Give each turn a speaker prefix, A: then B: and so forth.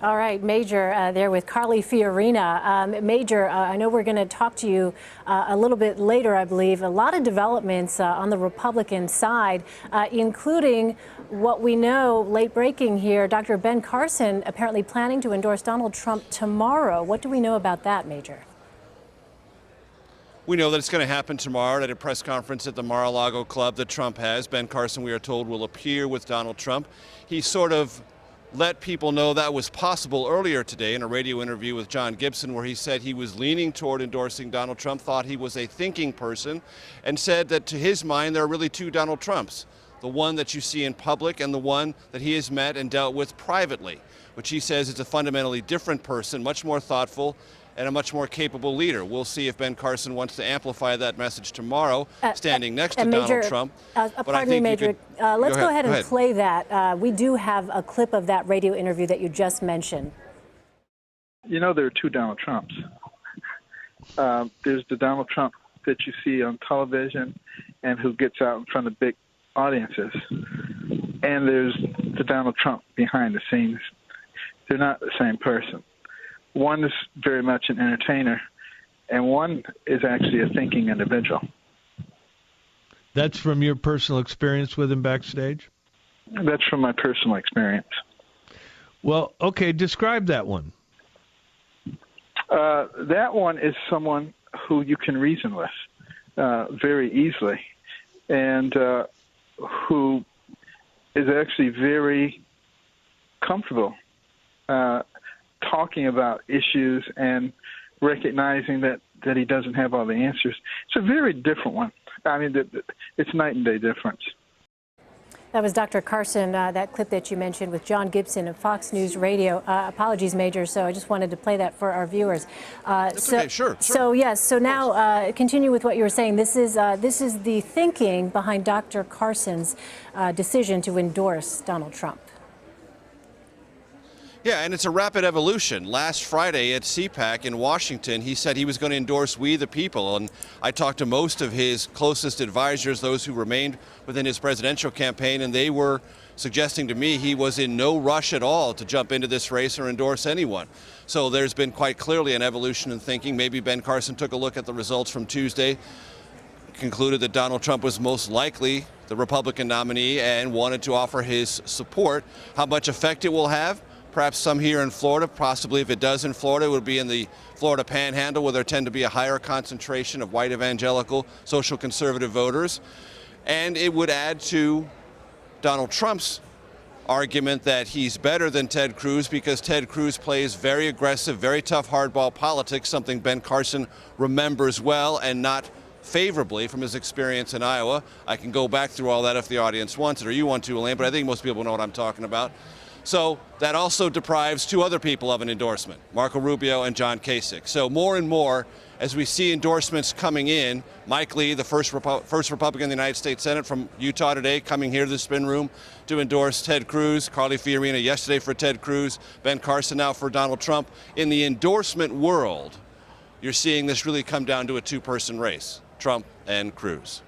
A: All right, Major, there with Carly Fiorina. Major, I know we're going to talk to you a little bit later, I believe. A lot of developments on the Republican side, including what we know, late breaking here, Dr. Ben Carson apparently planning to endorse Donald Trump tomorrow. What do we know about that, Major?
B: We know that it's going to happen tomorrow at a press conference at the Mar-a-Lago club that Trump has. Ben Carson, we are told, will appear with Donald Trump. He sort of let people know that was possible earlier today in a radio interview with John Gibson, where he said he was leaning toward endorsing Donald Trump, thought he was a thinking person, and said that to his mind there are really two Donald Trumps, the one that you see in public and the one that he has met and dealt with privately, which he says is a fundamentally different person, much more thoughtful, and a much more capable leader. We'll see if Ben Carson wants to amplify that message tomorrow, standing next to
A: Major,
B: Donald Trump.
A: Pardon me, Major. Let's go ahead and play that. We do have a clip of that radio interview that you just mentioned.
C: You know, there are two Donald Trumps. There's the Donald Trump that you see on television and who gets out in front of big audiences. And there's the Donald Trump behind the scenes. They're not the same person. One is very much an entertainer, and one is actually a thinking individual.
D: That's from your personal experience with him backstage?
C: That's from my personal experience.
D: Well, okay, describe that one.
C: That one is someone who you can reason with very easily, and who is actually very comfortable talking about issues and recognizing that he doesn't have all the answers. It's a very different one. I mean, it's night and day difference.
A: That was Dr. Carson, that clip that you mentioned with John Gibson of Fox News Radio. Apologies, Major, so I just wanted to play that for our viewers.
B: Okay, sure.
A: So, yes, so now continue with what you were saying. This is the thinking behind Dr. Carson's decision to endorse Donald Trump.
B: Yeah, and it's a rapid evolution. Last Friday at CPAC in Washington, he said he was going to endorse We the People. And I talked to most of his closest advisors, those who remained within his presidential campaign, and they were suggesting to me he was in no rush at all to jump into this race or endorse anyone. So there's been quite clearly an evolution in thinking. Maybe Ben Carson took a look at the results from Tuesday, concluded that Donald Trump was most likely the Republican nominee, and wanted to offer his support. How much effect it will have? Perhaps some here in Florida, possibly if it does in Florida, it would be in the Florida Panhandle, where there tend to be a higher concentration of white evangelical, social conservative voters. And it would add to Donald Trump's argument that he's better than Ted Cruz because Ted Cruz plays very aggressive, very tough hardball politics, something Ben Carson remembers well and not favorably from his experience in Iowa. I can go back through all that if the audience wants it, or you want to, Elaine, but I think most people know what I'm talking about. So that also deprives two other people of an endorsement, Marco Rubio and John Kasich. So more and more, as we see endorsements coming in, Mike Lee, the first Republican in the United States Senate from Utah today, coming here to the spin room to endorse Ted Cruz. Carly Fiorina yesterday for Ted Cruz. Ben Carson now for Donald Trump. In the endorsement world, you're seeing this really come down to a two-person race, Trump and Cruz.